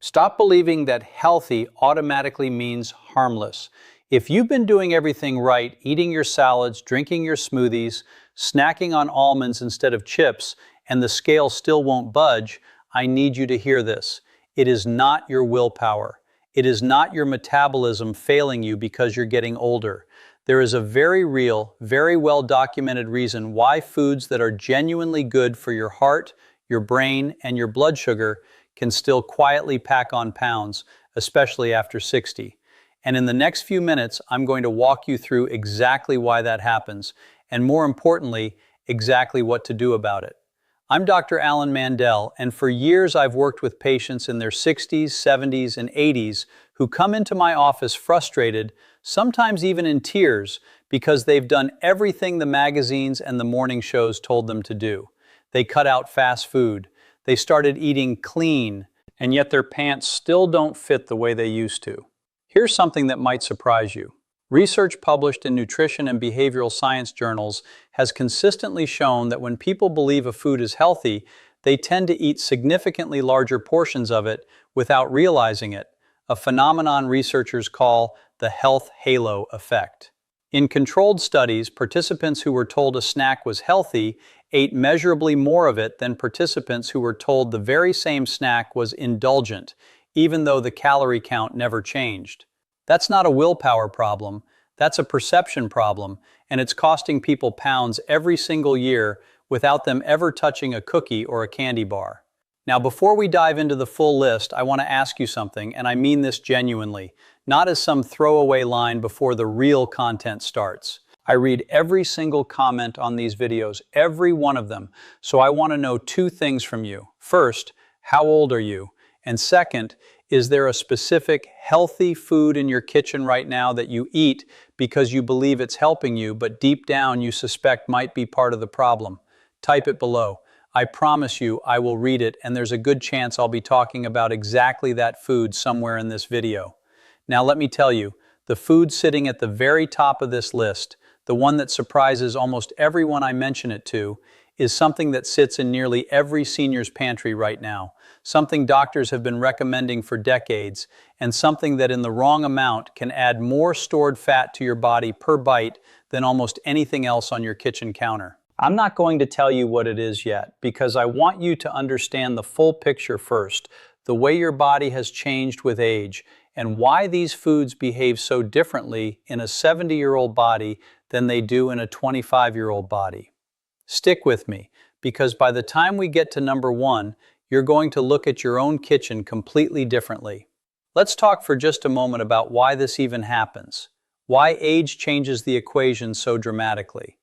Stop believing that healthy automatically means harmless. If you've been doing everything right, eating your salads, drinking your smoothies, snacking on almonds instead of chips, and the scale still won't budge, I need you to hear this. It is not your willpower. It is not your metabolism failing you because you're getting older. There is a very real, very well documented reason why foods that are genuinely good for your heart, your brain, and your blood sugar can still quietly pack on pounds, especially after 60. And in the next few minutes, I'm going to walk you through exactly why that happens, and more importantly, exactly what to do about it. I'm Dr. Alan Mandell, and for years I've worked with patients in their 60s, 70s, and 80s who come into my office frustrated, sometimes even in tears, because they've done everything the magazines and the morning shows told them to do. They cut out fast food. They started eating clean, and yet their pants still don't fit the way they used to. Here's something that might surprise you. Research published in nutrition and behavioral science journals has consistently shown that when people believe a food is healthy, they tend to eat significantly larger portions of it without realizing it, a phenomenon researchers call the health halo effect. In controlled studies, participants who were told a snack was healthy ate measurably more of it than participants who were told the very same snack was indulgent, even though the calorie count never changed. That's not a willpower problem, that's a perception problem, and it's costing people pounds every single year without them ever touching a cookie or a candy bar. Now, before we dive into the full list, I want to ask you something, and I mean this genuinely, not as some throwaway line before the real content starts. I read every single comment on these videos, every one of them, so I want to know two things from you. First, how old are you? And second, is there a specific healthy food in your kitchen right now that you eat because you believe it's helping you, but deep down you suspect might be part of the problem? Type it below. I promise you I will read it, and there's a good chance I'll be talking about exactly that food somewhere in this video. Now let me tell you, the food sitting at the very top of this list, the one that surprises almost everyone I mention it to, is something that sits in nearly every senior's pantry right now, something doctors have been recommending for decades, and something that in the wrong amount can add more stored fat to your body per bite than almost anything else on your kitchen counter. I'm not going to tell you what it is yet, because I want you to understand the full picture first, the way your body has changed with age, and why these foods behave so differently in a 70-year-old body than they do in a 25-year-old body. Stick with me, because by the time we get to number one, you're going to look at your own kitchen completely differently. Let's talk for just a moment about why this even happens, why age changes the equation so dramatically.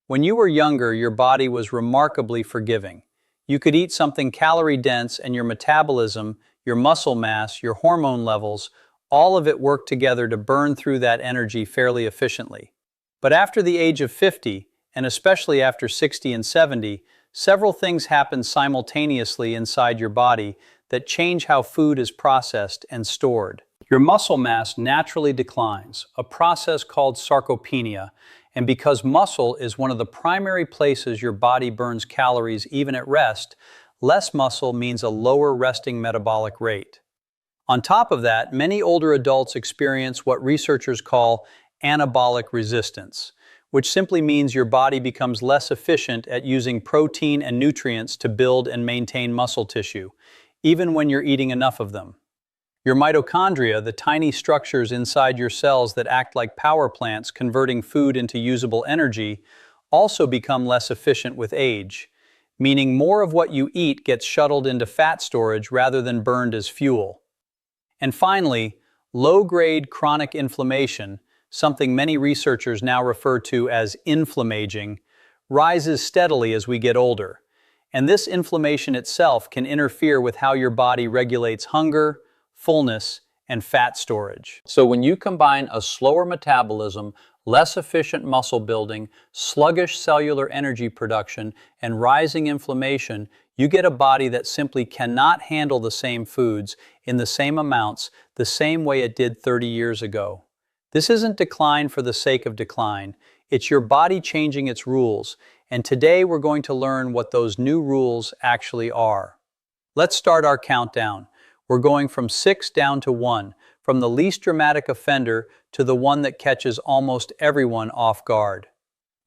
When you were younger, your body was remarkably forgiving. You could eat something calorie-dense and your metabolism, your muscle mass, your hormone levels, all of it worked together to burn through that energy fairly efficiently. But after the age of 50, and especially after 60 and 70, several things happen simultaneously inside your body that change how food is processed and stored. Your muscle mass naturally declines, a process called sarcopenia, and because muscle is one of the primary places your body burns calories even at rest, less muscle means a lower resting metabolic rate. On top of that, many older adults experience what researchers call anabolic resistance, which simply means your body becomes less efficient at using protein and nutrients to build and maintain muscle tissue, even when you're eating enough of them. Your mitochondria, the tiny structures inside your cells that act like power plants converting food into usable energy, also become less efficient with age, meaning more of what you eat gets shuttled into fat storage rather than burned as fuel. And finally, low-grade chronic inflammation, something many researchers now refer to as inflammaging, rises steadily as we get older. And this inflammation itself can interfere with how your body regulates hunger, fullness, and fat storage. So when you combine a slower metabolism, less efficient muscle building, sluggish cellular energy production, and rising inflammation, you get a body that simply cannot handle the same foods in the same amounts the same way it did 30 years ago. This isn't decline for the sake of decline. It's your body changing its rules, and today we're going to learn what those new rules actually are. Let's start our countdown. We're going from 6 down to 1, from the least dramatic offender to the one that catches almost everyone off guard.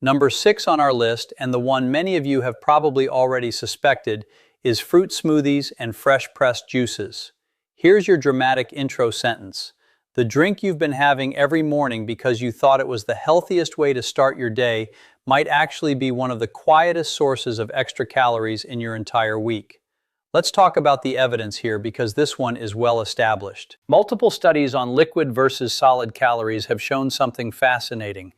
Number 6 on our list, and the one many of you have probably already suspected, is fruit smoothies and fresh pressed juices. Here's your dramatic intro sentence. The drink you've been having every morning because you thought it was the healthiest way to start your day might actually be one of the quietest sources of extra calories in your entire week. Let's talk about the evidence here because this one is well established. Multiple studies on liquid versus solid calories have shown something fascinating.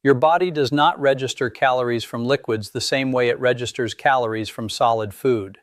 Your body does not register calories from liquids the same way it registers calories from solid food.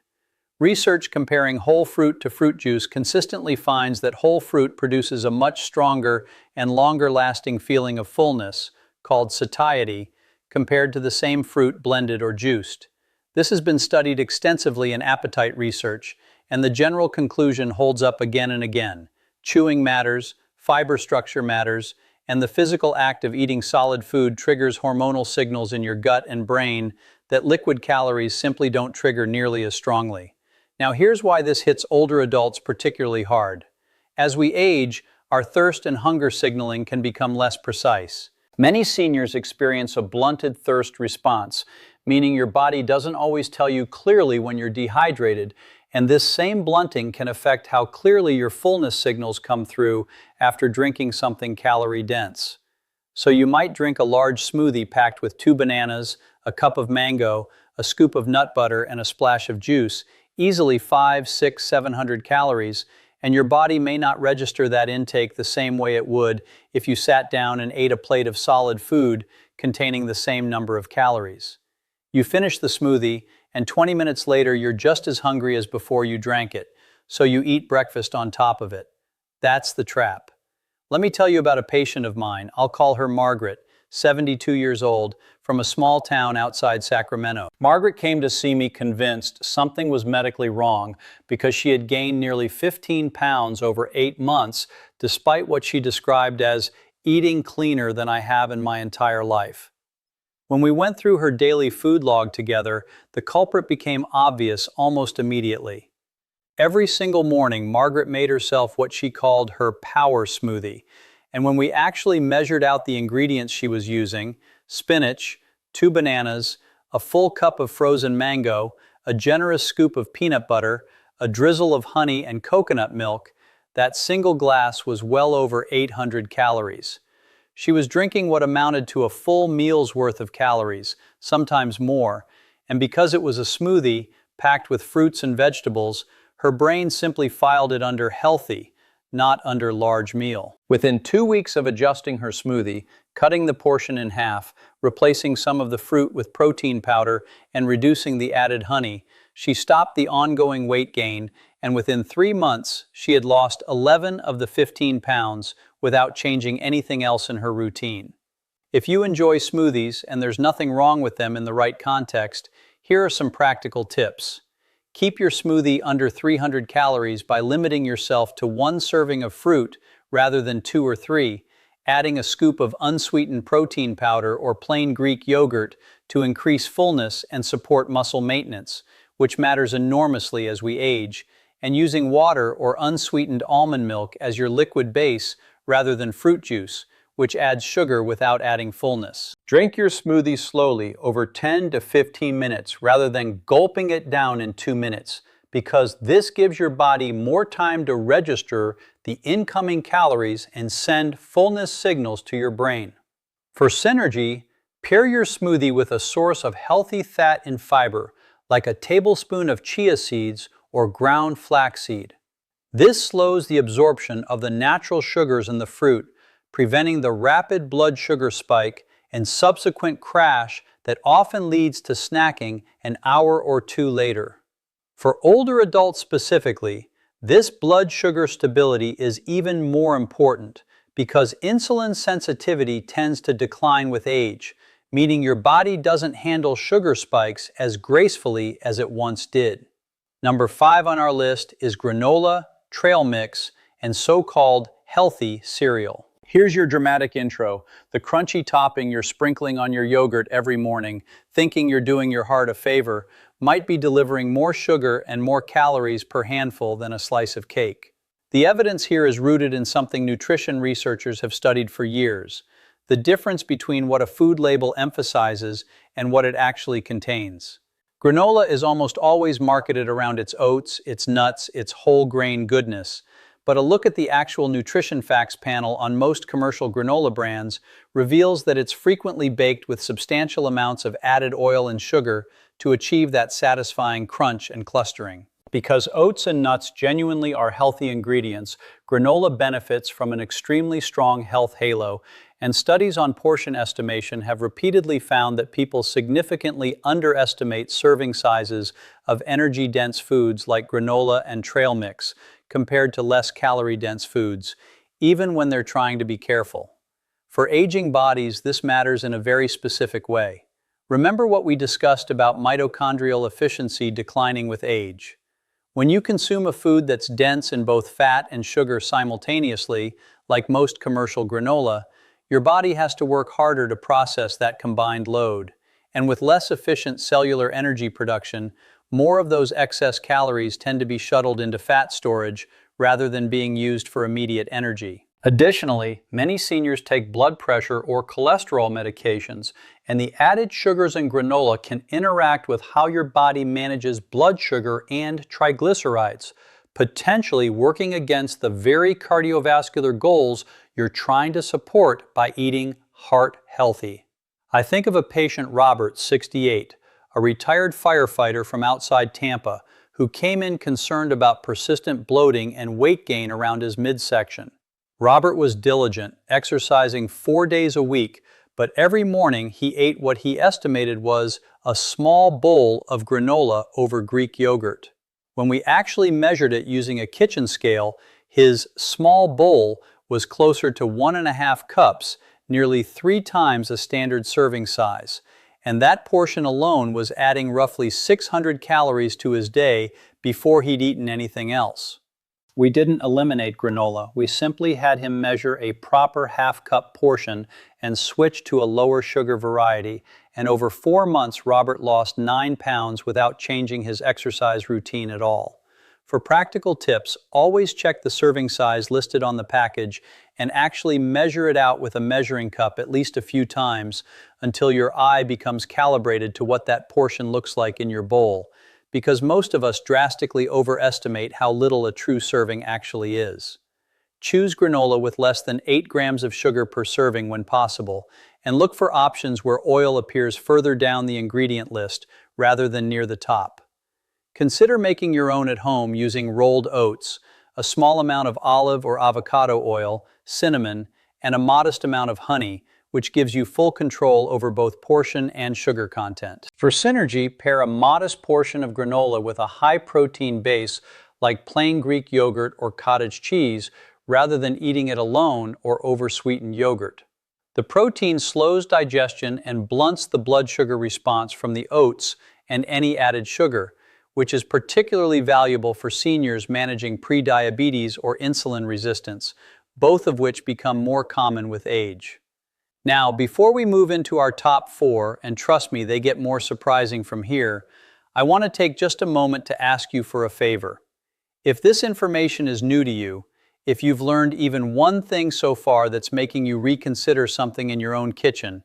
Research comparing whole fruit to fruit juice consistently finds that whole fruit produces a much stronger and longer-lasting feeling of fullness, called satiety, compared to the same fruit blended or juiced. This has been studied extensively in appetite research, and the general conclusion holds up again and again. Chewing matters, fiber structure matters, and the physical act of eating solid food triggers hormonal signals in your gut and brain that liquid calories simply don't trigger nearly as strongly. Now here's why this hits older adults particularly hard. As we age, our thirst and hunger signaling can become less precise. Many seniors experience a blunted thirst response, meaning your body doesn't always tell you clearly when you're dehydrated, and this same blunting can affect how clearly your fullness signals come through after drinking something calorie-dense. So you might drink a large smoothie packed with 2 bananas, a cup of mango, a scoop of nut butter, and a splash of juice, easily 500, 600, 700 calories, and your body may not register that intake the same way it would if you sat down and ate a plate of solid food containing the same number of calories. You finish the smoothie, and 20 minutes later you're just as hungry as before you drank it, so you eat breakfast on top of it. That's the trap. Let me tell you about a patient of mine. I'll call her Margaret, 72 years old, from a small town outside Sacramento. Margaret came to see me convinced something was medically wrong because she had gained nearly 15 pounds over 8 months, despite what she described as eating cleaner than I have in my entire life. When we went through her daily food log together, the culprit became obvious almost immediately. Every single morning, Margaret made herself what she called her power smoothie, and when we actually measured out the ingredients she was using, spinach, 2 bananas, a full cup of frozen mango, a generous scoop of peanut butter, a drizzle of honey and coconut milk, that single glass was well over 800 calories. She was drinking what amounted to a full meal's worth of calories, sometimes more, and because it was a smoothie packed with fruits and vegetables, her brain simply filed it under healthy, not under large meal. Within 2 weeks of adjusting her smoothie, cutting the portion in half, replacing some of the fruit with protein powder, and reducing the added honey, she stopped the ongoing weight gain, and within 3 months, she had lost 11 of the 15 pounds without changing anything else in her routine. If you enjoy smoothies, and there's nothing wrong with them in the right context, here are some practical tips. Keep your smoothie under 300 calories by limiting yourself to 1 serving of fruit rather than 2 or 3, adding a scoop of unsweetened protein powder or plain Greek yogurt to increase fullness and support muscle maintenance, which matters enormously as we age, and using water or unsweetened almond milk as your liquid base rather than fruit juice, which adds sugar without adding fullness. Drink your smoothie slowly over 10 to 15 minutes rather than gulping it down in 2 minutes, because this gives your body more time to register the incoming calories and send fullness signals to your brain. For synergy, pair your smoothie with a source of healthy fat and fiber, like a tablespoon of chia seeds or ground flaxseed. This slows the absorption of the natural sugars in the fruit, preventing the rapid blood sugar spike and subsequent crash that often leads to snacking an hour or 2 later. For older adults specifically, this blood sugar stability is even more important because insulin sensitivity tends to decline with age, meaning your body doesn't handle sugar spikes as gracefully as it once did. Number 5 on our list is granola, trail mix, and so-called healthy cereal. Here's your dramatic intro, the crunchy topping you're sprinkling on your yogurt every morning, thinking you're doing your heart a favor, might be delivering more sugar and more calories per handful than a slice of cake. The evidence here is rooted in something nutrition researchers have studied for years: the difference between what a food label emphasizes and what it actually contains. Granola is almost always marketed around its oats, its nuts, its whole grain goodness, but a look at the actual nutrition facts panel on most commercial granola brands reveals that it's frequently baked with substantial amounts of added oil and sugar to achieve that satisfying crunch and clustering. Because oats and nuts genuinely are healthy ingredients, granola benefits from an extremely strong health halo, and studies on portion estimation have repeatedly found that people significantly underestimate serving sizes of energy-dense foods like granola and trail mix compared to less calorie-dense foods, even when they're trying to be careful. For aging bodies, this matters in a very specific way. Remember what we discussed about mitochondrial efficiency declining with age. When you consume a food that's dense in both fat and sugar simultaneously, like most commercial granola, your body has to work harder to process that combined load. And with less efficient cellular energy production, more of those excess calories tend to be shuttled into fat storage rather than being used for immediate energy. Additionally, many seniors take blood pressure or cholesterol medications, and the added sugars in granola can interact with how your body manages blood sugar and triglycerides, potentially working against the very cardiovascular goals you're trying to support by eating heart healthy. I think of a patient, Robert, 68, a retired firefighter from outside Tampa, who came in concerned about persistent bloating and weight gain around his midsection. Robert was diligent, exercising 4 days a week, but every morning he ate what he estimated was a small bowl of granola over Greek yogurt. When we actually measured it using a kitchen scale, his small bowl was closer to 1.5 cups, nearly 3 times a standard serving size. And that portion alone was adding roughly 600 calories to his day before he'd eaten anything else. We didn't eliminate granola, we simply had him measure a proper half-cup portion and switch to a lower sugar variety, and over 4 months Robert lost 9 pounds without changing his exercise routine at all. For practical tips, always check the serving size listed on the package and actually measure it out with a measuring cup at least a few times until your eye becomes calibrated to what that portion looks like in your bowl, because most of us drastically overestimate how little a true serving actually is. Choose granola with less than 8 grams of sugar per serving when possible, and look for options where oil appears further down the ingredient list rather than near the top. Consider making your own at home using rolled oats, a small amount of olive or avocado oil, cinnamon, and a modest amount of honey, which gives you full control over both portion and sugar content. For synergy, pair a modest portion of granola with a high-protein base like plain Greek yogurt or cottage cheese rather than eating it alone or over-sweetened yogurt. The protein slows digestion and blunts the blood sugar response from the oats and any added sugar, which is particularly valuable for seniors managing prediabetes or insulin resistance, both of which become more common with age. Now, before we move into our top 4, and trust me, they get more surprising from here, I want to take just a moment to ask you for a favor. If this information is new to you, if you've learned even one thing so far that's making you reconsider something in your own kitchen,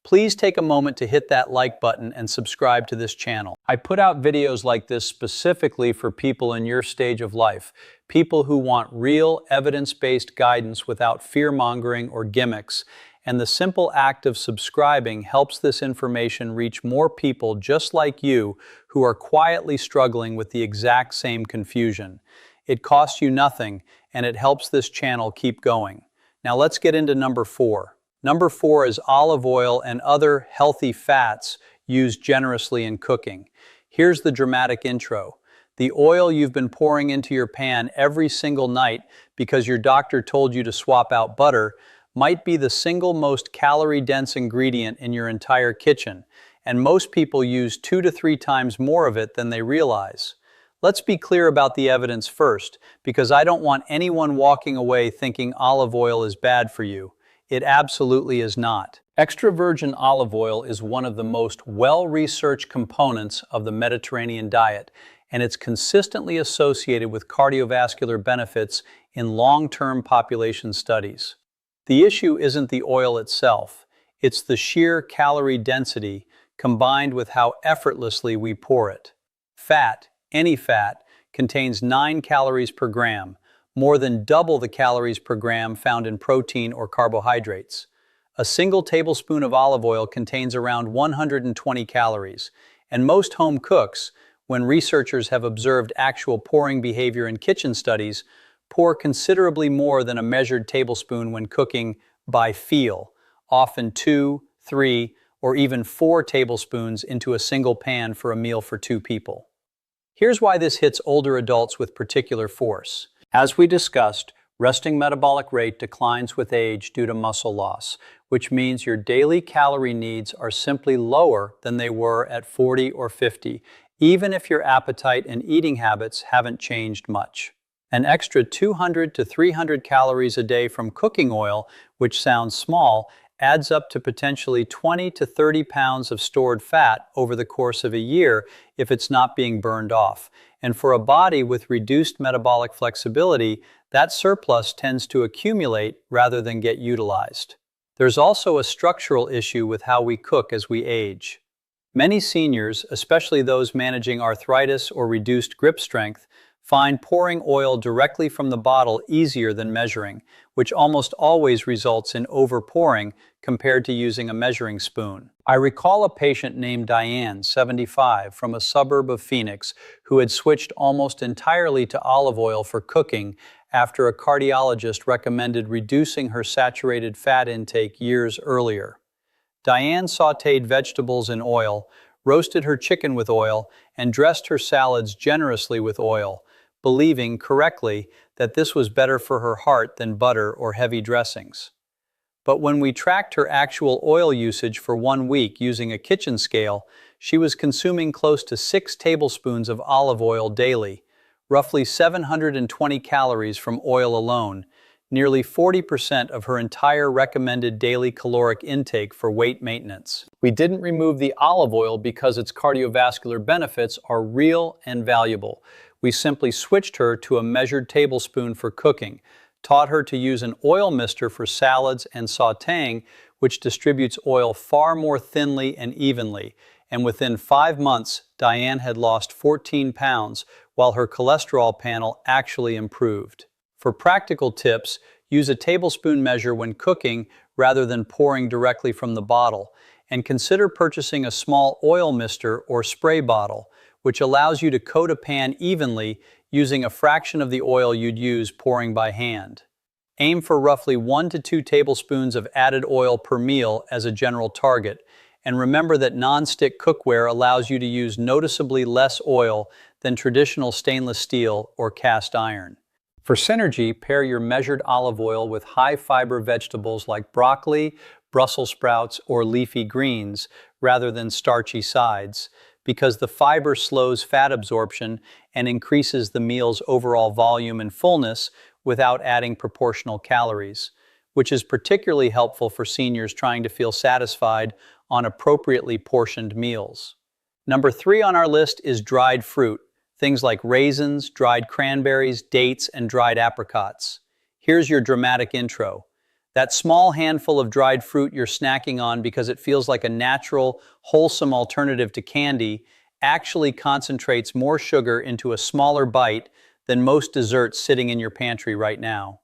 please take a moment to hit that like button and subscribe to this channel. I put out videos like this specifically for people in your stage of life, people who want real, evidence-based guidance without fear-mongering or gimmicks, and the simple act of subscribing helps this information reach more people just like you who are quietly struggling with the exact same confusion. It costs you nothing, and it helps this channel keep going. Now let's get into number 4. Number 4 is olive oil and other healthy fats used generously in cooking. Here's the dramatic intro. The oil you've been pouring into your pan every single night because your doctor told you to swap out butter might be the single most calorie-dense ingredient in your entire kitchen, and most people use 2 to 3 times more of it than they realize. Let's be clear about the evidence first, because I don't want anyone walking away thinking olive oil is bad for you. It absolutely is not. Extra virgin olive oil is one of the most well-researched components of the Mediterranean diet, and it's consistently associated with cardiovascular benefits in long-term population studies. The issue isn't the oil itself, it's the sheer calorie density combined with how effortlessly we pour it. Fat, any fat, contains 9 calories per gram, more than double the calories per gram found in protein or carbohydrates. A single tablespoon of olive oil contains around 120 calories, and most home cooks, when researchers have observed actual pouring behavior in kitchen studies, pour considerably more than a measured tablespoon when cooking by feel, often 2, 3, or even 4 tablespoons into a single pan for a meal for 2 people. Here's why this hits older adults with particular force. As we discussed, resting metabolic rate declines with age due to muscle loss, which means your daily calorie needs are simply lower than they were at 40 or 50, even if your appetite and eating habits haven't changed much. An extra 200 to 300 calories a day from cooking oil, which sounds small, adds up to potentially 20 to 30 pounds of stored fat over the course of a year if it's not being burned off. And for a body with reduced metabolic flexibility, that surplus tends to accumulate rather than get utilized. There's also a structural issue with how we cook as we age. Many seniors, especially those managing arthritis or reduced grip strength, find pouring oil directly from the bottle easier than measuring, which almost always results in over-pouring compared to using a measuring spoon. I recall a patient named Diane, 75, from a suburb of Phoenix, who had switched almost entirely to olive oil for cooking after a cardiologist recommended reducing her saturated fat intake years earlier. Diane sautéed vegetables in oil, roasted her chicken with oil, and dressed her salads generously with oil, believing correctly that this was better for her heart than butter or heavy dressings. But when we tracked her actual oil usage for 1 week using a kitchen scale, she was consuming close to 6 tablespoons of olive oil daily, roughly 720 calories from oil alone, nearly 40% of her entire recommended daily caloric intake for weight maintenance. We didn't remove the olive oil because its cardiovascular benefits are real and valuable. We simply switched her to a measured tablespoon for cooking, taught her to use an oil mister for salads and sautéing, which distributes oil far more thinly and evenly, and within 5 months, Diane had lost 14 pounds, while her cholesterol panel actually improved. For practical tips, use a tablespoon measure when cooking rather than pouring directly from the bottle, and consider purchasing a small oil mister or spray bottle, which allows you to coat a pan evenly using a fraction of the oil you'd use pouring by hand. Aim for roughly 1 to 2 tablespoons of added oil per meal as a general target, and remember that non-stick cookware allows you to use noticeably less oil than traditional stainless steel or cast iron. For synergy, pair your measured olive oil with high-fiber vegetables like broccoli, Brussels sprouts, or leafy greens, rather than starchy sides, because the fiber slows fat absorption and increases the meal's overall volume and fullness without adding proportional calories, which is particularly helpful for seniors trying to feel satisfied on appropriately portioned meals. Number 3 on our list is dried fruit, things like raisins, dried cranberries, dates, and dried apricots. Here's your dramatic intro. That small handful of dried fruit you're snacking on because it feels like a natural, wholesome alternative to candy actually concentrates more sugar into a smaller bite than most desserts sitting in your pantry right now.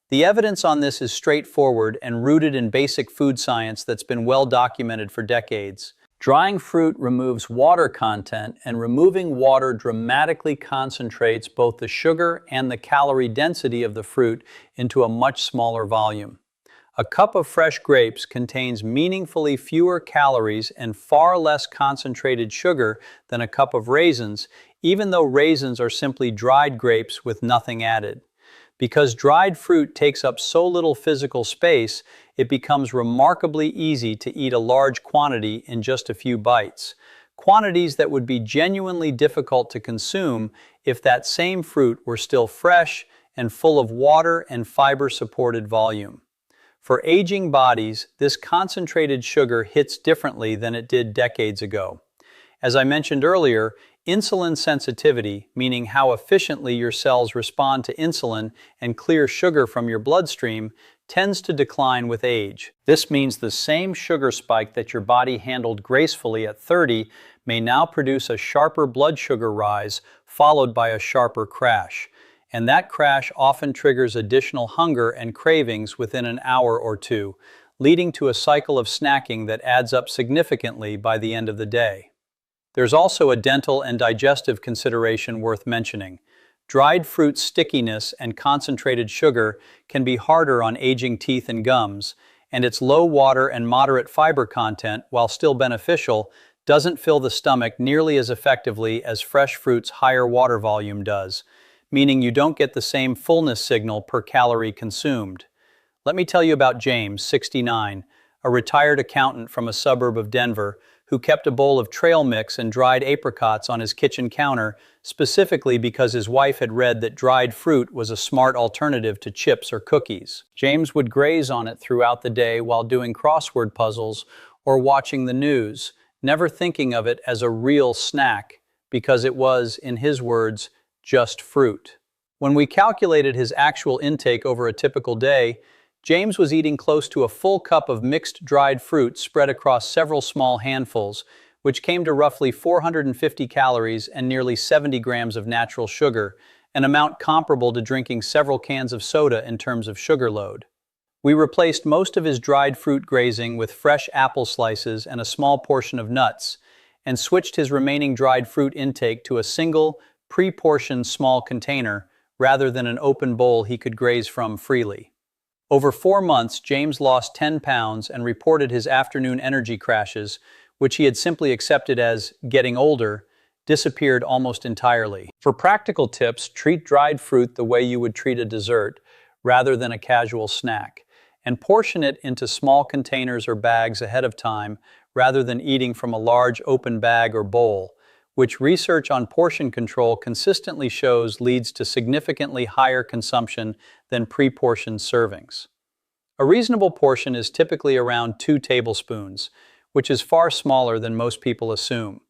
The evidence on this is straightforward and rooted in basic food science that's been well documented for decades. Drying fruit removes water content, and removing water dramatically concentrates both the sugar and the calorie density of the fruit into a much smaller volume. A cup of fresh grapes contains meaningfully fewer calories and far less concentrated sugar than a cup of raisins, even though raisins are simply dried grapes with nothing added. Because dried fruit takes up so little physical space, it becomes remarkably easy to eat a large quantity in just a few bites. Quantities that would be genuinely difficult to consume if that same fruit were still fresh and full of water and fiber-supported volume. For aging bodies, this concentrated sugar hits differently than it did decades ago. As I mentioned earlier, insulin sensitivity, meaning how efficiently your cells respond to insulin and clear sugar from your bloodstream, tends to decline with age. This means the same sugar spike that your body handled gracefully at 30 may now produce a sharper blood sugar rise followed by a sharper crash. And that crash often triggers additional hunger and cravings within an hour or two, leading to a cycle of snacking that adds up significantly by the end of the day. There's also a dental and digestive consideration worth mentioning. Dried fruit stickiness and concentrated sugar can be harder on aging teeth and gums, and its low water and moderate fiber content, while still beneficial, doesn't fill the stomach nearly as effectively as fresh fruit's higher water volume does, meaning you don't get the same fullness signal per calorie consumed. Let me tell you about James, 69, a retired accountant from a suburb of Denver, who kept a bowl of trail mix and dried apricots on his kitchen counter specifically because his wife had read that dried fruit was a smart alternative to chips or cookies. James would graze on it throughout the day while doing crossword puzzles or watching the news, never thinking of it as a real snack because it was, in his words, just fruit. When we calculated his actual intake over a typical day, James was eating close to a full cup of mixed dried fruit spread across several small handfuls, which came to roughly 450 calories and nearly 70 grams of natural sugar, an amount comparable to drinking several cans of soda in terms of sugar load. We replaced most of his dried fruit grazing with fresh apple slices and a small portion of nuts, and switched his remaining dried fruit intake to a single, pre-portioned small container rather than an open bowl he could graze from freely. Over 4 months, James lost 10 pounds and reported his afternoon energy crashes, which he had simply accepted as getting older, disappeared almost entirely. For practical tips, treat dried fruit the way you would treat a dessert, rather than a casual snack, and portion it into small containers or bags ahead of time, rather than eating from a large open bag or bowl, which research on portion control consistently shows leads to significantly higher consumption than pre-portioned servings. A reasonable portion is typically around 2 tablespoons, which is far smaller than most people assume.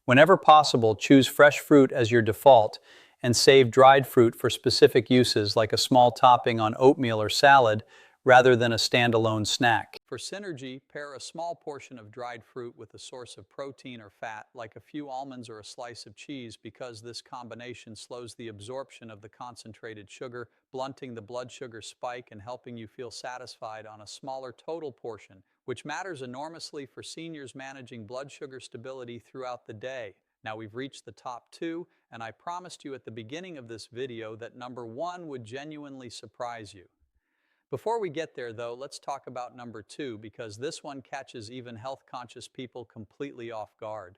Whenever possible, choose fresh fruit as your default and save dried fruit for specific uses like a small topping on oatmeal or salad rather than a standalone snack. For synergy, pair a small portion of dried fruit with a source of protein or fat, like a few almonds or a slice of cheese, because this combination slows the absorption of the concentrated sugar, blunting the blood sugar spike and helping you feel satisfied on a smaller total portion, which matters enormously for seniors managing blood sugar stability throughout the day. Now we've reached the top 2, and I promised you at the beginning of this video that number 1 would genuinely surprise you. Before we get there, though, let's talk about number 2, because this one catches even health-conscious people completely off guard.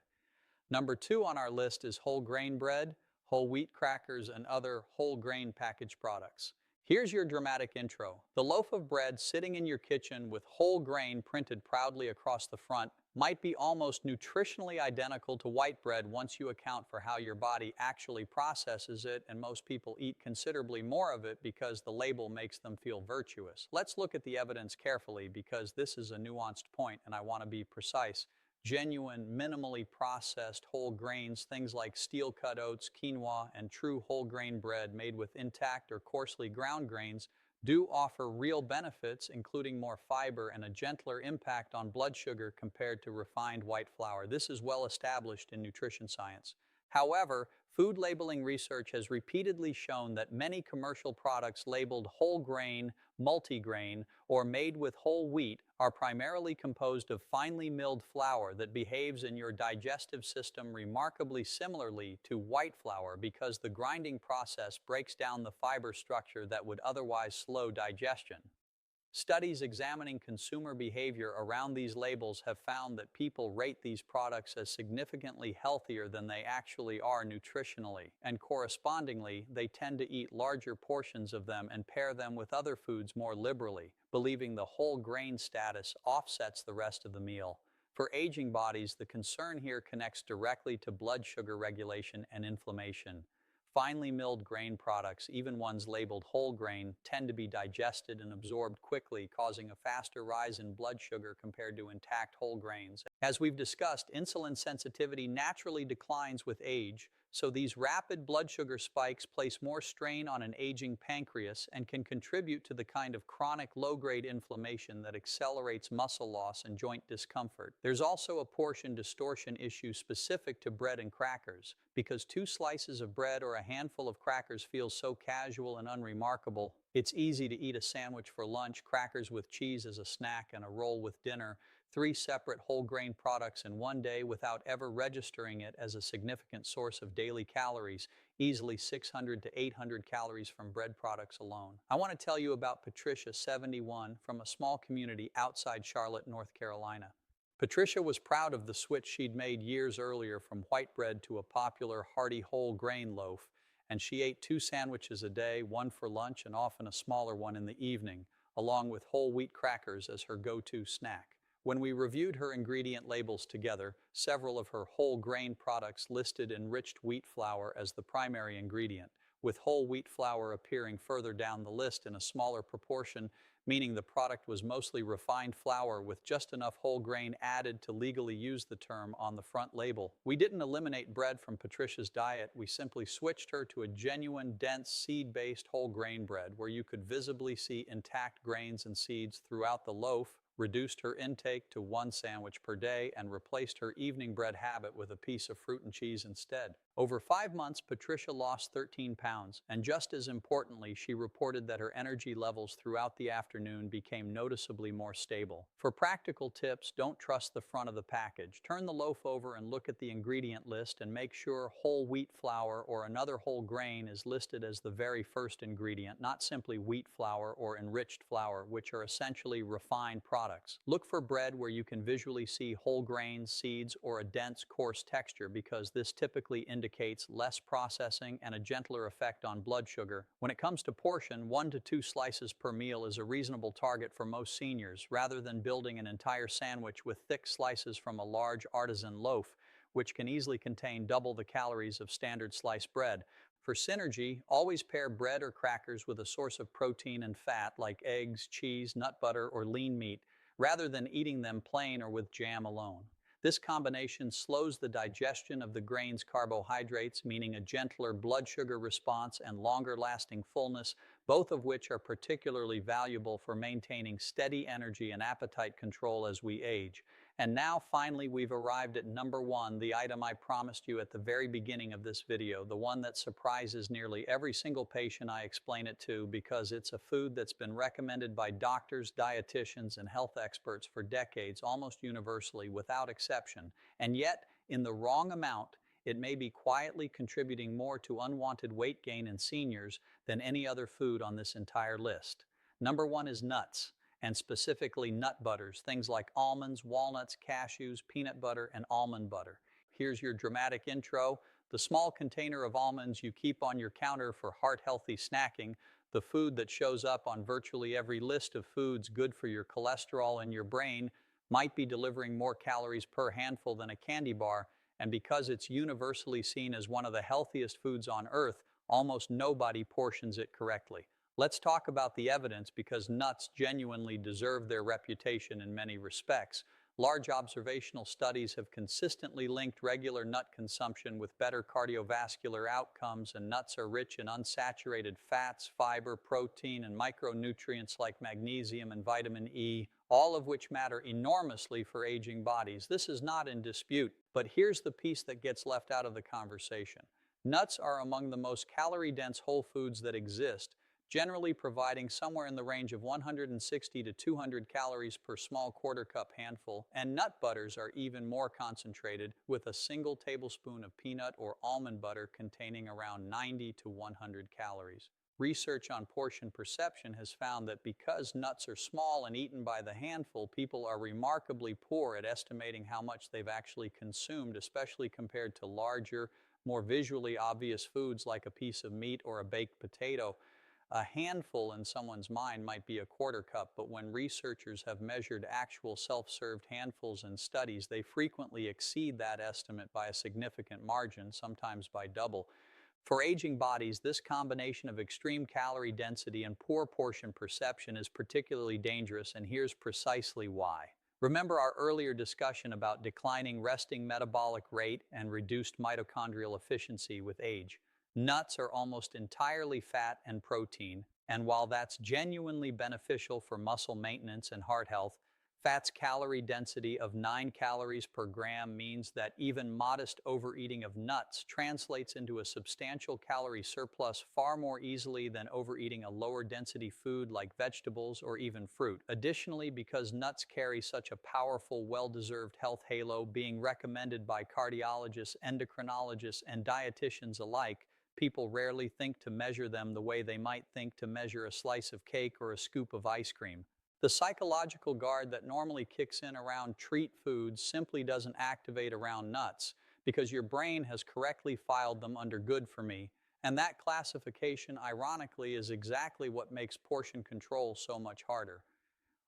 Number 2 on our list is whole grain bread, whole wheat crackers, and other whole grain packaged products. Here's your dramatic intro. The loaf of bread sitting in your kitchen with whole grain printed proudly across the front might be almost nutritionally identical to white bread once you account for how your body actually processes it, and most people eat considerably more of it because the label makes them feel virtuous. Let's look at the evidence carefully, because this is a nuanced point and I want to be precise. Genuine, minimally processed whole grains, things like steel-cut oats, quinoa, and true whole grain bread made with intact or coarsely ground grains do offer real benefits, including more fiber and a gentler impact on blood sugar compared to refined white flour. This is well established in nutrition science. However, food labeling research has repeatedly shown that many commercial products labeled whole grain, multigrain, or made with whole wheat are primarily composed of finely milled flour that behaves in your digestive system remarkably similarly to white flour, because the grinding process breaks down the fiber structure that would otherwise slow digestion. Studies examining consumer behavior around these labels have found that people rate these products as significantly healthier than they actually are nutritionally, and correspondingly, they tend to eat larger portions of them and pair them with other foods more liberally, believing the whole grain status offsets the rest of the meal. For aging bodies, the concern here connects directly to blood sugar regulation and inflammation. Finely milled grain products, even ones labeled whole grain, tend to be digested and absorbed quickly, causing a faster rise in blood sugar compared to intact whole grains. As we've discussed, insulin sensitivity naturally declines with age, so these rapid blood sugar spikes place more strain on an aging pancreas and can contribute to the kind of chronic low-grade inflammation that accelerates muscle loss and joint discomfort. There's also a portion distortion issue specific to bread and crackers. Because 2 slices of bread or a handful of crackers feels so casual and unremarkable, it's easy to eat a sandwich for lunch, crackers with cheese as a snack, and a roll with dinner, 3 separate whole grain products in one day without ever registering it as a significant source of daily calories, easily 600 to 800 calories from bread products alone. I want to tell you about Patricia, 71, from a small community outside Charlotte, North Carolina. Patricia was proud of the switch she'd made years earlier from white bread to a popular hearty whole grain loaf, and she ate 2 sandwiches a day, one for lunch and often a smaller one in the evening, along with whole wheat crackers as her go-to snack. When we reviewed her ingredient labels together, several of her whole grain products listed enriched wheat flour as the primary ingredient, with whole wheat flour appearing further down the list in a smaller proportion, meaning the product was mostly refined flour with just enough whole grain added to legally use the term on the front label. We didn't eliminate bread from Patricia's diet, we simply switched her to a genuine, dense, seed-based whole grain bread where you could visibly see intact grains and seeds throughout the loaf, reduced her intake to 1 sandwich per day, and replaced her evening bread habit with a piece of fruit and cheese instead. Over 5 months, Patricia lost 13 pounds, and just as importantly, she reported that her energy levels throughout the afternoon became noticeably more stable. For practical tips, don't trust the front of the package. Turn the loaf over and look at the ingredient list and make sure whole wheat flour or another whole grain is listed as the very first ingredient, not simply wheat flour or enriched flour, which are essentially refined products. Look for bread where you can visually see whole grains, seeds, or a dense, coarse texture because this typically indicates less processing and a gentler effect on blood sugar. When it comes to portion, 1 to 2 slices per meal is a reasonable target for most seniors, rather than building an entire sandwich with thick slices from a large artisan loaf, which can easily contain double the calories of standard sliced bread. For synergy, always pair bread or crackers with a source of protein and fat like eggs, cheese, nut butter, or lean meat, rather than eating them plain or with jam alone. This combination slows the digestion of the grain's carbohydrates, meaning a gentler blood sugar response and longer-lasting fullness, both of which are particularly valuable for maintaining steady energy and appetite control as we age. And now, finally, we've arrived at number 1, the item I promised you at the very beginning of this video, the one that surprises nearly every single patient I explain it to because it's a food that's been recommended by doctors, dietitians, and health experts for decades, almost universally, without exception. And yet, in the wrong amount, it may be quietly contributing more to unwanted weight gain in seniors than any other food on this entire list. Number 1 is nuts, and specifically nut butters, things like almonds, walnuts, cashews, peanut butter, and almond butter. Here's your dramatic intro: the small container of almonds you keep on your counter for heart-healthy snacking, the food that shows up on virtually every list of foods good for your cholesterol and your brain, might be delivering more calories per handful than a candy bar, and because it's universally seen as one of the healthiest foods on earth, almost nobody portions it correctly. Let's talk about the evidence because nuts genuinely deserve their reputation in many respects. Large observational studies have consistently linked regular nut consumption with better cardiovascular outcomes, and nuts are rich in unsaturated fats, fiber, protein, and micronutrients like magnesium and vitamin E, all of which matter enormously for aging bodies. This is not in dispute, but here's the piece that gets left out of the conversation. Nuts are among the most calorie-dense whole foods that exist, generally providing somewhere in the range of 160 to 200 calories per small quarter-cup handful, and nut butters are even more concentrated, with a single tablespoon of peanut or almond butter containing around 90 to 100 calories. Research on portion perception has found that because nuts are small and eaten by the handful, people are remarkably poor at estimating how much they've actually consumed, especially compared to larger, more visually obvious foods like a piece of meat or a baked potato. A handful in someone's mind might be a quarter cup, but when researchers have measured actual self-served handfuls in studies, they frequently exceed that estimate by a significant margin, sometimes by double. For aging bodies, this combination of extreme calorie density and poor portion perception is particularly dangerous, and here's precisely why. Remember our earlier discussion about declining resting metabolic rate and reduced mitochondrial efficiency with age. Nuts are almost entirely fat and protein, and while that's genuinely beneficial for muscle maintenance and heart health, fat's calorie density of 9 calories per gram means that even modest overeating of nuts translates into a substantial calorie surplus far more easily than overeating a lower density food like vegetables or even fruit. Additionally, because nuts carry such a powerful, well-deserved health halo, being recommended by cardiologists, endocrinologists, and dietitians alike, people rarely think to measure them the way they might think to measure a slice of cake or a scoop of ice cream. The psychological guard that normally kicks in around treat foods simply doesn't activate around nuts because your brain has correctly filed them under good for me, and that classification, ironically, is exactly what makes portion control so much harder.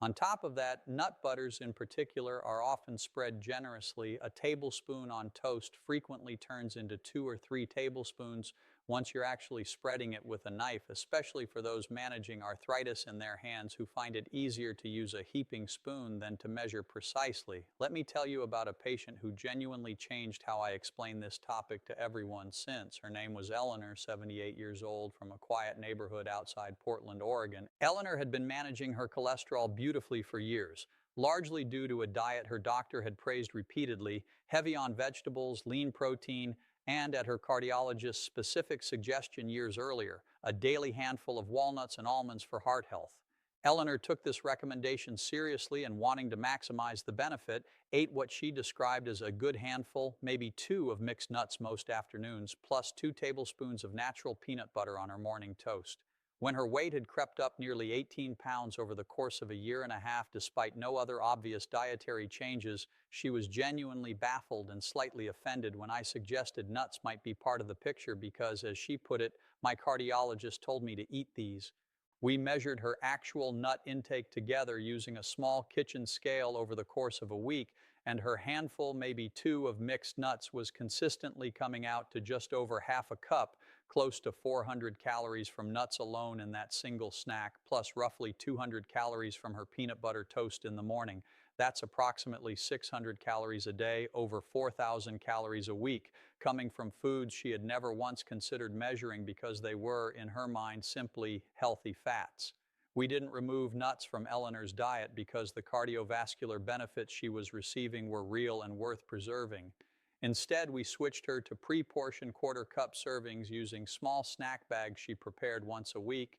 On top of that, nut butters in particular are often spread generously. A tablespoon on toast frequently turns into 2 or 3 tablespoons once you're actually spreading it with a knife, especially for those managing arthritis in their hands who find it easier to use a heaping spoon than to measure precisely. Let me tell you about a patient who genuinely changed how I explain this topic to everyone since. Her name was Eleanor, 78 years old, from a quiet neighborhood outside Portland, Oregon. Eleanor had been managing her cholesterol beautifully for years, largely due to a diet her doctor had praised repeatedly, heavy on vegetables, lean protein, and, at her cardiologist's specific suggestion years earlier, a daily handful of walnuts and almonds for heart health. Eleanor took this recommendation seriously and, wanting to maximize the benefit, ate what she described as a good handful, maybe 2 of mixed nuts most afternoons, plus 2 tablespoons of natural peanut butter on her morning toast. When her weight had crept up nearly 18 pounds over the course of a year and a half despite no other obvious dietary changes, she was genuinely baffled and slightly offended when I suggested nuts might be part of the picture because, as she put it, my cardiologist told me to eat these. We measured her actual nut intake together using a small kitchen scale over the course of a week, and her handful, maybe 2 of mixed nuts was consistently coming out to just over half a cup, close to 400 calories from nuts alone in that single snack, plus roughly 200 calories from her peanut butter toast in the morning. That's approximately 600 calories a day, over 4,000 calories a week, coming from foods she had never once considered measuring because they were, in her mind, simply healthy fats. We didn't remove nuts from Eleanor's diet because the cardiovascular benefits she was receiving were real and worth preserving. Instead, we switched her to pre-portioned quarter-cup servings using small snack bags she prepared once a week,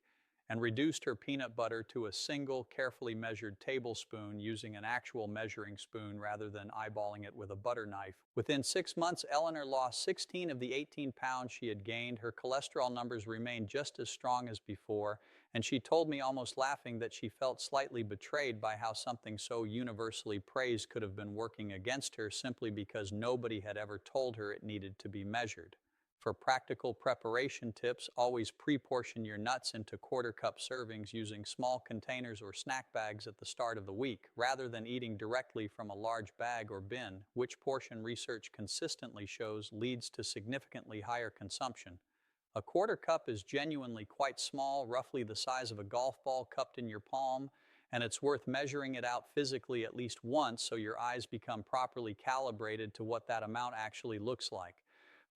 and reduced her peanut butter to a single, carefully measured tablespoon using an actual measuring spoon rather than eyeballing it with a butter knife. Within 6 months, Eleanor lost 16 of the 18 pounds she had gained. Her cholesterol numbers remained just as strong as before, and she told me, almost laughing, that she felt slightly betrayed by how something so universally praised could have been working against her simply because nobody had ever told her it needed to be measured. For practical preparation tips, always pre-portion your nuts into quarter-cup servings using small containers or snack bags at the start of the week, rather than eating directly from a large bag or bin, which portion research consistently shows leads to significantly higher consumption. A quarter cup is genuinely quite small, roughly the size of a golf ball cupped in your palm, and it's worth measuring it out physically at least once so your eyes become properly calibrated to what that amount actually looks like.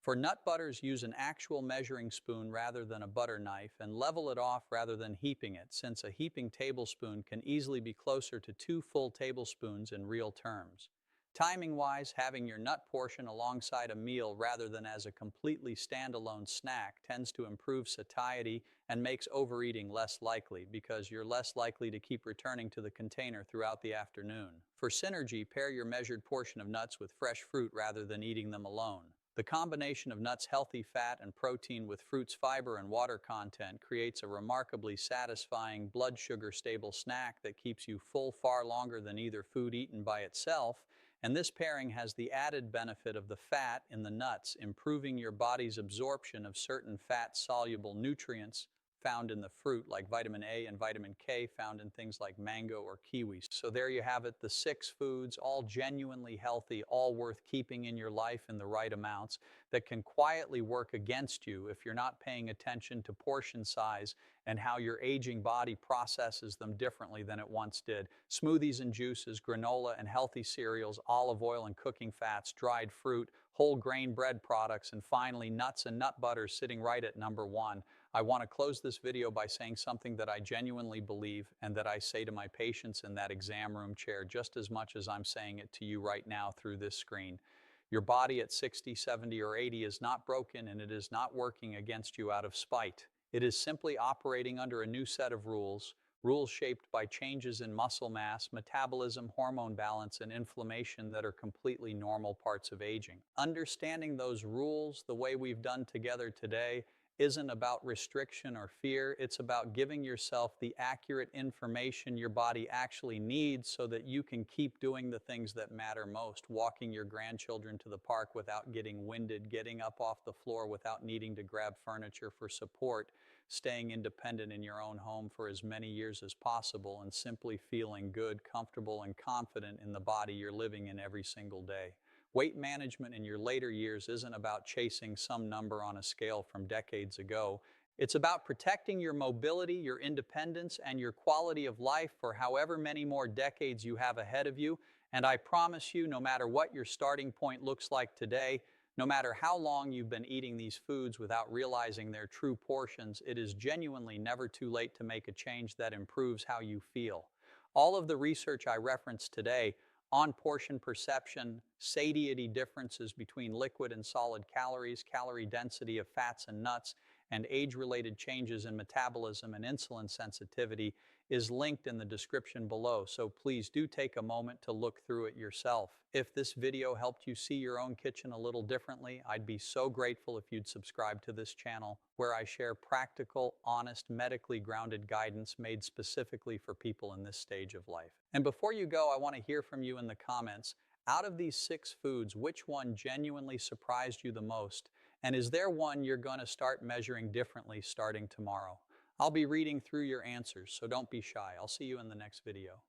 For nut butters, use an actual measuring spoon rather than a butter knife, and level it off rather than heaping it, since a heaping tablespoon can easily be closer to 2 full tablespoons in real terms. Timing-wise, having your nut portion alongside a meal rather than as a completely standalone snack tends to improve satiety and makes overeating less likely because you're less likely to keep returning to the container throughout the afternoon. For synergy, pair your measured portion of nuts with fresh fruit rather than eating them alone. The combination of nuts' healthy fat and protein with fruit's fiber and water content creates a remarkably satisfying, blood sugar stable snack that keeps you full far longer than either food eaten by itself, and this pairing has the added benefit of the fat in the nuts improving your body's absorption of certain fat-soluble nutrients found in the fruit, like vitamin A and vitamin K found in things like mango or kiwi. So there you have it, the 6 foods, all genuinely healthy, all worth keeping in your life in the right amounts, that can quietly work against you if you're not paying attention to portion size and how your aging body processes them differently than it once did. Smoothies and juices, granola and healthy cereals, olive oil and cooking fats, dried fruit, whole grain bread products, and finally nuts and nut butters sitting right at number 1. I want to close this video by saying something that I genuinely believe and that I say to my patients in that exam room chair just as much as I'm saying it to you right now through this screen. Your body at 60, 70, or 80 is not broken, and it is not working against you out of spite. It is simply operating under a new set of rules, rules shaped by changes in muscle mass, metabolism, hormone balance, and inflammation that are completely normal parts of aging. Understanding those rules the way we've done together today isn't about restriction or fear. It's about giving yourself the accurate information your body actually needs so that you can keep doing the things that matter most. Walking your grandchildren to the park without getting winded, getting up off the floor without needing to grab furniture for support, staying independent in your own home for as many years as possible, and simply feeling good, comfortable, and confident in the body you're living in every single day. Weight management in your later years isn't about chasing some number on a scale from decades ago. It's about protecting your mobility, your independence, and your quality of life for however many more decades you have ahead of you. And I promise you, no matter what your starting point looks like today, no matter how long you've been eating these foods without realizing their true portions, it is genuinely never too late to make a change that improves how you feel. All of the research I referenced today on portion perception, satiety differences between liquid and solid calories, calorie density of fats and nuts, and age-related changes in metabolism and insulin sensitivity is linked in the description below, so please do take a moment to look through it yourself. If this video helped you see your own kitchen a little differently, I'd be so grateful if you'd subscribe to this channel, where I share practical, honest, medically grounded guidance made specifically for people in this stage of life. And before you go, I want to hear from you in the comments. Out of these 6 foods, which one genuinely surprised you the most? And is there one you're going to start measuring differently starting tomorrow? I'll be reading through your answers, so don't be shy. I'll see you in the next video.